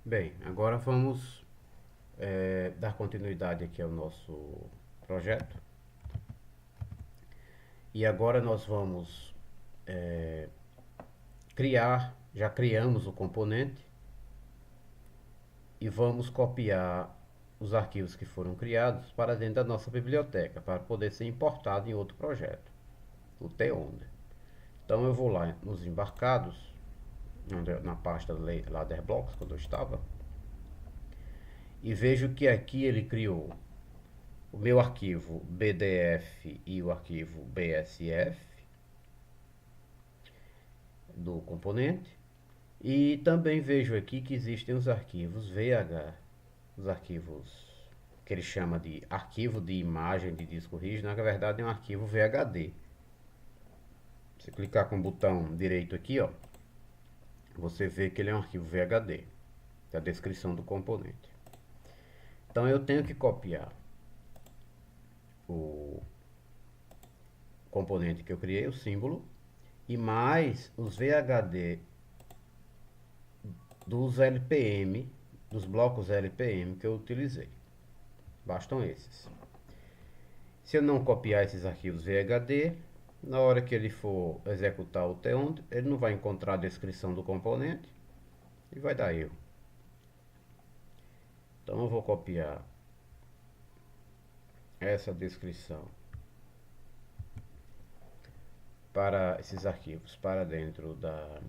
Bem, agora vamos dar continuidade aqui ao nosso projeto. E agora nós vamos já criamos o componente e vamos copiar os arquivos que foram criados para dentro da nossa biblioteca, para poder ser importado em outro projeto, o Teonder. Então eu vou lá nos embarcados, na pasta Ladderblocks, quando eu estava, e vejo que aqui ele criou o meu arquivo BDF e o arquivo BSF do componente. E também vejo aqui que existem os arquivos VH, os arquivos que ele chama de arquivo de imagem de disco rígido, na verdade é um arquivo VHD. Se clicar com o botão direito aqui, ó, você vê que ele é um arquivo VHD, da descrição do componente. Então eu tenho que copiar o componente que eu criei, o símbolo, e mais os VHD dos LPM, dos blocos LPM que eu utilizei. Bastam esses. Se eu não copiar esses arquivos VHD, na hora que ele for executar o Teond, ele não vai encontrar a descrição do componente e vai dar erro. Então eu vou copiar essa descrição para esses arquivos para dentro da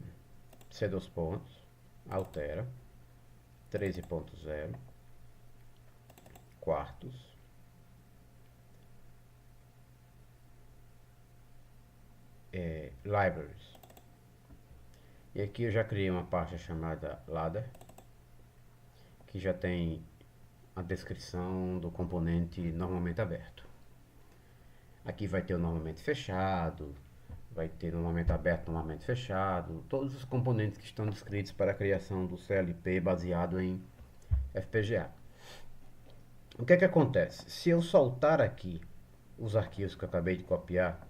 C2 pontos, altera 13.0 quartos, libraries. E aqui eu já criei uma pasta chamada ladder, que já tem a descrição do componente normalmente aberto. Aqui vai ter o normalmente fechado, vai ter normalmente aberto, normalmente fechado, todos os componentes que estão descritos para a criação do CLP baseado em FPGA. O que é que acontece? Se eu soltar aqui os arquivos que eu acabei de copiar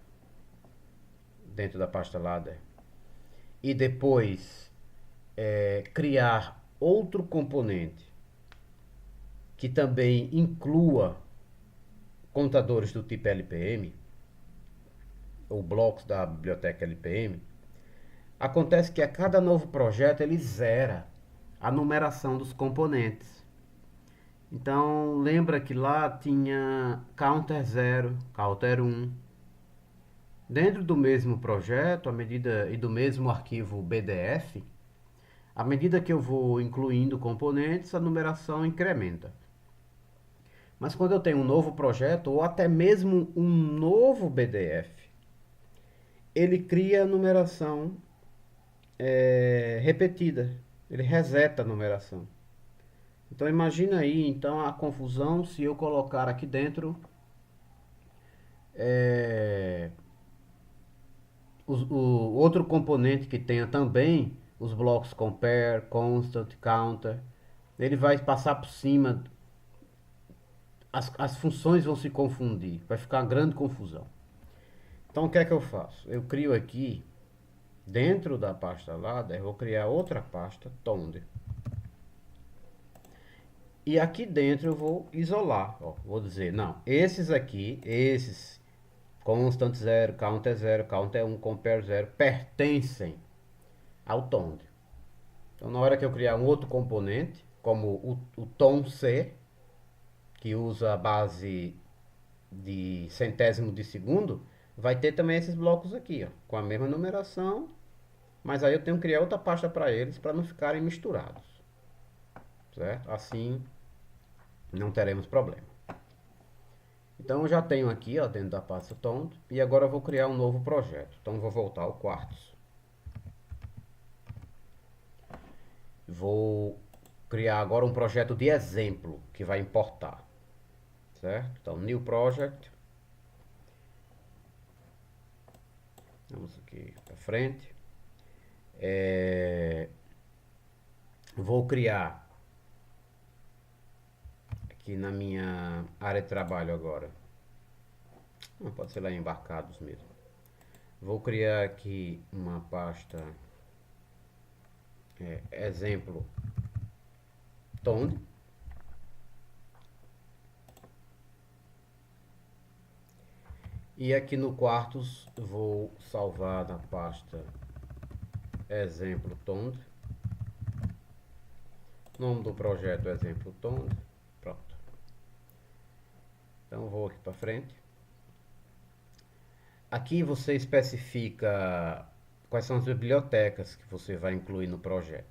dentro da pasta ladder e depois criar outro componente que também inclua contadores do tipo LPM ou blocos da biblioteca LPM, acontece que a cada novo projeto ele zera a numeração dos componentes. Então lembra que lá tinha counter 0, counter 1. Dentro do mesmo projeto, à medida e do mesmo arquivo BDF, à medida que eu vou incluindo componentes, a numeração incrementa. Mas quando eu tenho um novo projeto, ou até mesmo um novo BDF, ele cria a numeração repetida. Ele reseta a numeração. Então imagina aí então a confusão se eu colocar aqui dentro o outro componente que tenha também os blocos compare, constant, counter. Ele vai passar por cima, as funções vão se confundir, vai ficar uma grande confusão. Então o que é que eu faço? Eu crio aqui, dentro da pasta ladder, eu vou criar outra pasta, Tonder. E aqui dentro eu vou isolar, ó, vou dizer, não, esses aqui, esses constant 0, counter 1, compare 0, pertencem ao Tonder. Então na hora que eu criar um outro componente, como o tom C, que usa a base de centésimo de segundo, vai ter também esses blocos aqui, ó, com a mesma numeração, mas aí eu tenho que criar outra pasta para eles para não ficarem misturados, certo? Assim não teremos problema. Então eu já tenho aqui, ó, dentro da pasta tom, e agora eu vou criar um novo projeto. Então eu vou voltar ao quartos. Vou criar agora um projeto de exemplo que vai importar, certo? Então new project. Vamos aqui para frente. Vou criar aqui na minha área de trabalho agora. Não, pode ser lá em embarcados mesmo. Vou criar aqui uma pasta exemplo Tone. E aqui no Quartos vou salvar na pasta exemplo Tone. Nome do projeto exemplo Tone. Pronto. Então vou aqui para frente. Aqui você especifica quais são as bibliotecas que você vai incluir no projeto.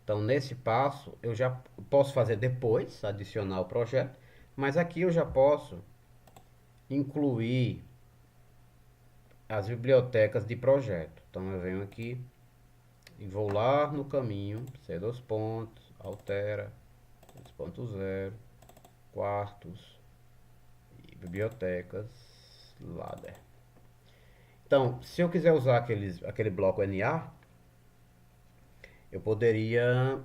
Então nesse passo eu já posso fazer depois, adicionar o projeto, mas aqui eu já posso incluir as bibliotecas de projeto. Então eu venho aqui e vou lá no caminho, C2 pontos, altera, 2.0, quartos e bibliotecas, ladder. Então, se eu quiser usar aquele bloco NA, eu poderia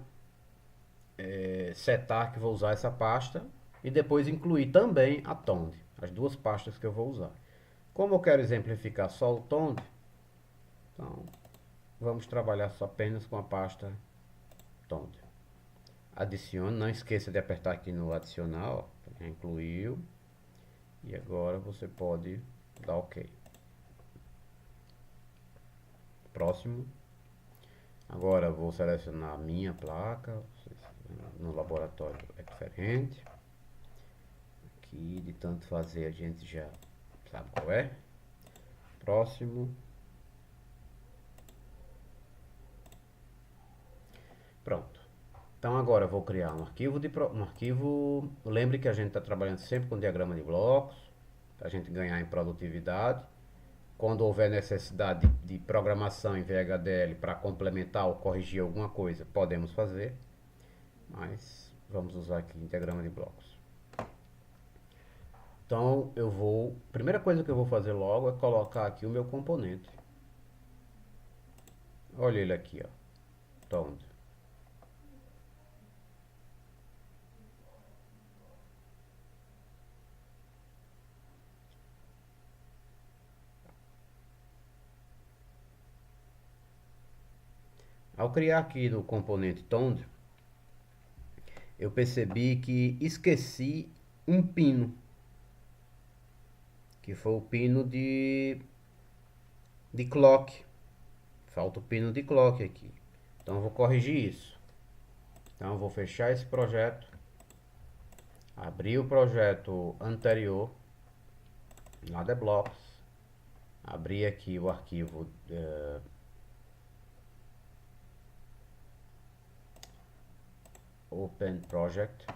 setar que vou usar essa pasta e depois incluir também a Tond, as duas pastas que eu vou usar. Como eu quero exemplificar só o Tond, então vamos trabalhar só apenas com a pasta Tond. Adicione, não esqueça de apertar aqui no adicionar, ó, incluiu, e agora você pode dar OK. Próximo. Agora eu vou selecionar a minha placa, no laboratório é diferente. Aqui de tanto fazer a gente já sabe qual é. Próximo. Pronto. Então agora eu vou criar um arquivo. Lembre que a gente está trabalhando sempre com diagrama de blocos, para a gente ganhar em produtividade. Quando houver necessidade de programação em VHDL para complementar ou corrigir alguma coisa, podemos fazer. Mas vamos usar aqui em diagrama de blocos. Então primeira coisa que eu vou fazer logo é colocar aqui o meu componente. Olha ele aqui, ó. Tond. Ao criar aqui no componente Tond, eu percebi que esqueci um pino, que foi o pino de clock. Falta o pino de clock aqui. Então eu vou corrigir isso. Então eu vou fechar esse projeto, abrir o projeto anterior, Ladder Blocks, abrir aqui o arquivo Open Project,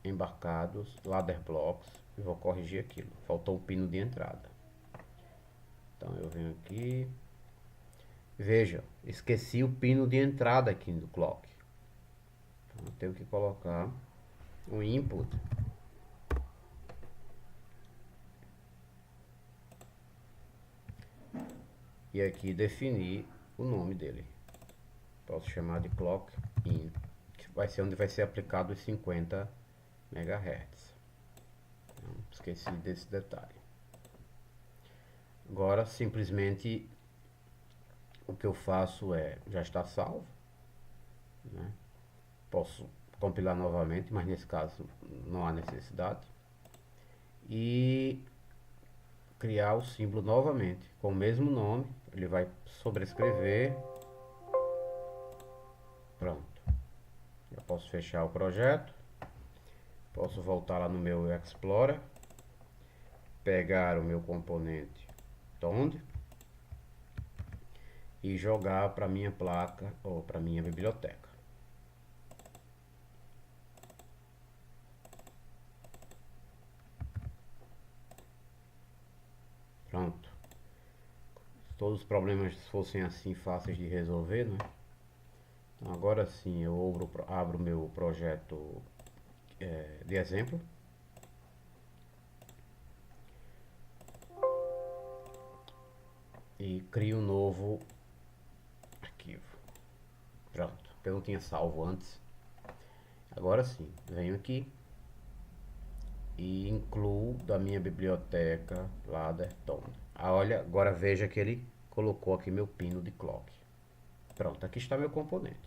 embarcados, Ladder Blocks, e vou corrigir aquilo. Faltou o pino de entrada. Então eu venho aqui, veja, esqueci o pino de entrada aqui do clock. Então eu tenho que colocar o input e aqui definir o nome dele. Posso chamar de clock in, que vai ser onde vai ser aplicado os 50 MHz. Então, esqueci desse detalhe. Agora simplesmente o que eu faço já está salvo, né? Posso compilar novamente, mas nesse caso não há necessidade, e criar o símbolo novamente com o mesmo nome. Ele vai sobrescrever. Pronto. Eu posso fechar o projeto, posso voltar lá no meu Explorer, pegar o meu componente Tond e jogar para minha placa ou para minha biblioteca. Pronto. Se todos os problemas fossem assim fáceis de resolver, né? Então agora sim eu abro o meu projeto de exemplo. E crio um novo arquivo. Pronto, eu não tinha salvo antes. Agora sim, venho aqui e incluo da minha biblioteca Ladder Tond. Olha, agora veja que ele colocou aqui meu pino de clock. Pronto, aqui está meu componente.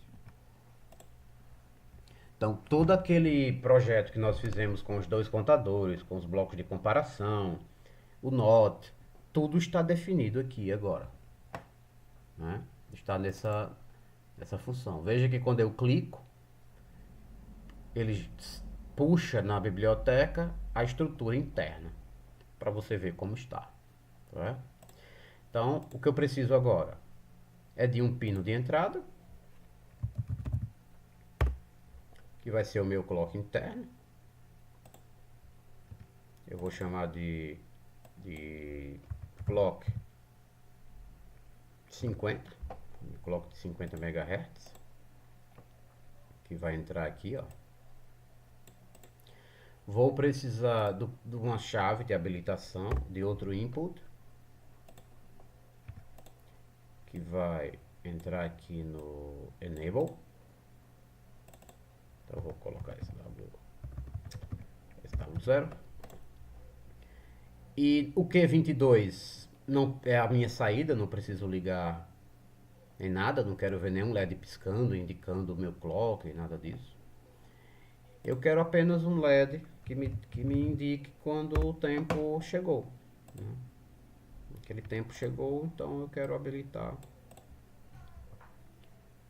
Então, todo aquele projeto que nós fizemos com os dois contadores, com os blocos de comparação, o NOT, tudo está definido aqui agora, né? Está nessa função. Veja que quando eu clico, ele puxa na biblioteca a estrutura interna, para você ver como está. Tá? Então, o que eu preciso agora é de um pino de entrada, que vai ser o meu clock interno. Eu vou chamar de clock 50, clock de 50 MHz, que vai entrar aqui, ó. Vou precisar de uma chave de habilitação de outro input, que vai entrar aqui no enable. Então eu vou colocar SW0. E o Q22 não é a minha saída, não preciso ligar nem nada, não quero ver nenhum LED piscando, indicando o meu clock, nada disso. Eu quero apenas um LED que me indique quando o tempo chegou, né? Aquele tempo chegou, então eu quero habilitar.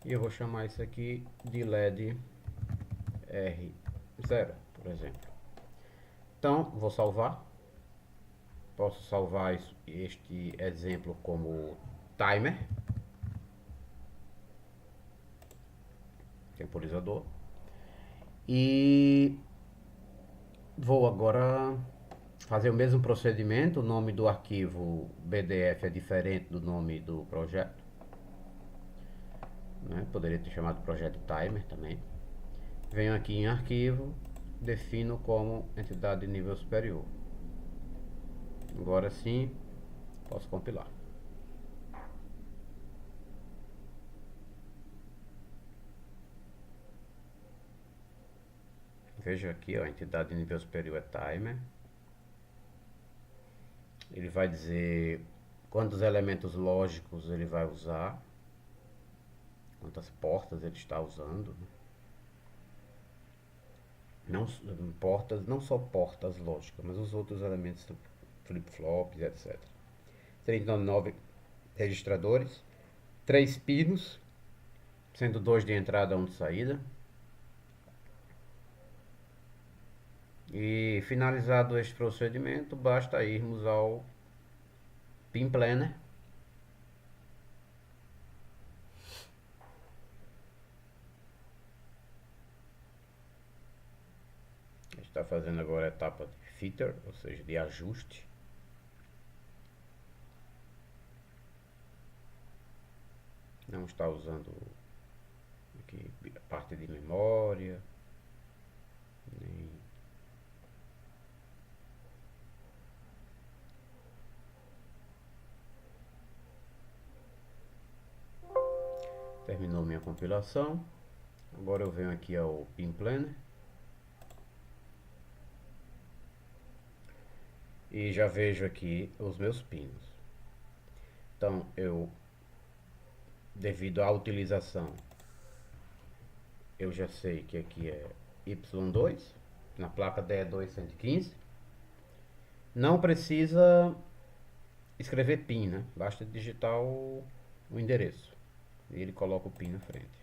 E eu vou chamar isso aqui de LED R0, por exemplo. Então, vou salvar. Posso salvar este exemplo como timer, temporizador. E vou agora fazer o mesmo procedimento. O nome do arquivo BDF é diferente do nome do projeto, né? Poderia ter chamado projeto timer também. Venho aqui em arquivo, defino como entidade de nível superior. Agora sim, posso compilar. Veja aqui, ó, a entidade de nível superior é timer. Ele vai dizer quantos elementos lógicos ele vai usar, quantas portas ele está usando. Não portas, não só portas lógicas, mas os outros elementos, flip-flops, etc. 39 registradores, 3 pinos, sendo 2 de entrada e 1 de saída. E finalizado este procedimento, basta irmos ao Pin Planner. A gente está fazendo agora a etapa de fitter, ou seja, de ajuste. Não está usando aqui a parte de memória, nem terminou minha compilação. Agora eu venho aqui ao Pin Planner e já vejo aqui os meus pinos. Então devido à utilização, eu já sei que aqui é Y2, na placa DE215. Não precisa escrever PIN, né? Basta digitar o endereço e ele coloca o PIN na frente.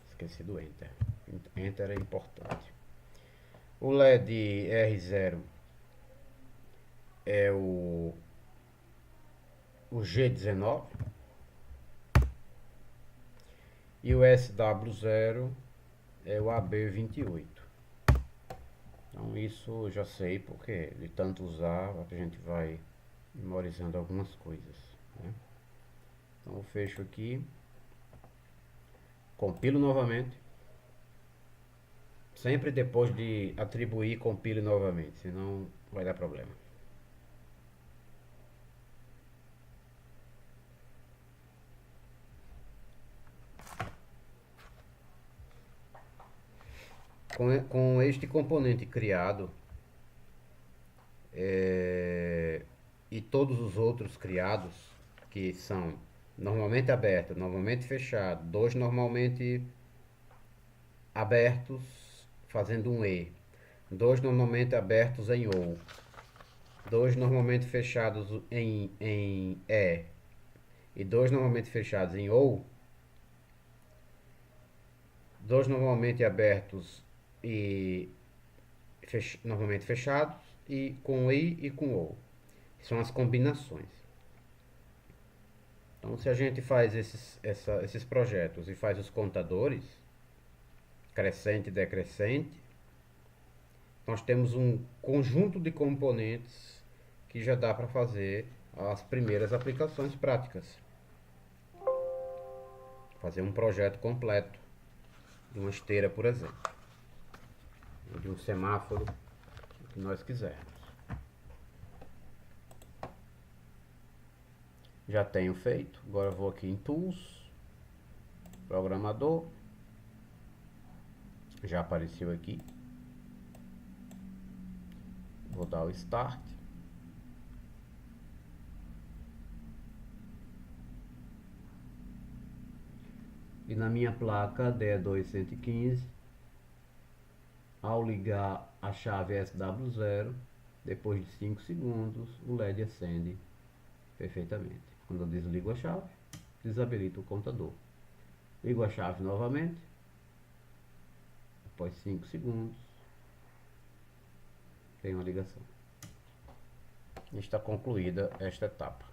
Esqueci do Enter. Enter é importante. O LED R0 é o G19 e o SW0 é o AB28. Então isso eu já sei, porque de tanto usar a gente vai memorizando algumas coisas, né? Então eu fecho aqui, compilo novamente. Sempre depois de atribuir, compile novamente, senão vai dar problema. Com este componente criado e todos os outros criados, que são normalmente aberto, normalmente fechado, dois normalmente abertos fazendo um E, dois normalmente abertos em OU, dois normalmente fechados em E e dois normalmente fechados em OU, dois normalmente abertos e normalmente fechados e com I e com OU. São as combinações. Então, se a gente faz esses projetos e faz os contadores, crescente e decrescente, nós temos um conjunto de componentes que já dá para fazer as primeiras aplicações práticas. Fazer um projeto completo de uma esteira, por exemplo, ou de um semáforo, o que nós quisermos. Já tenho feito, agora vou aqui em Tools, Programador, já apareceu aqui. Vou dar o Start. E na minha placa DE2115, ao ligar a chave SW0, depois de 5 segundos, o LED acende perfeitamente. Quando eu desligo a chave, desabilito o contador. Ligo a chave novamente, após 5 segundos, tem uma ligação. Está concluída esta etapa.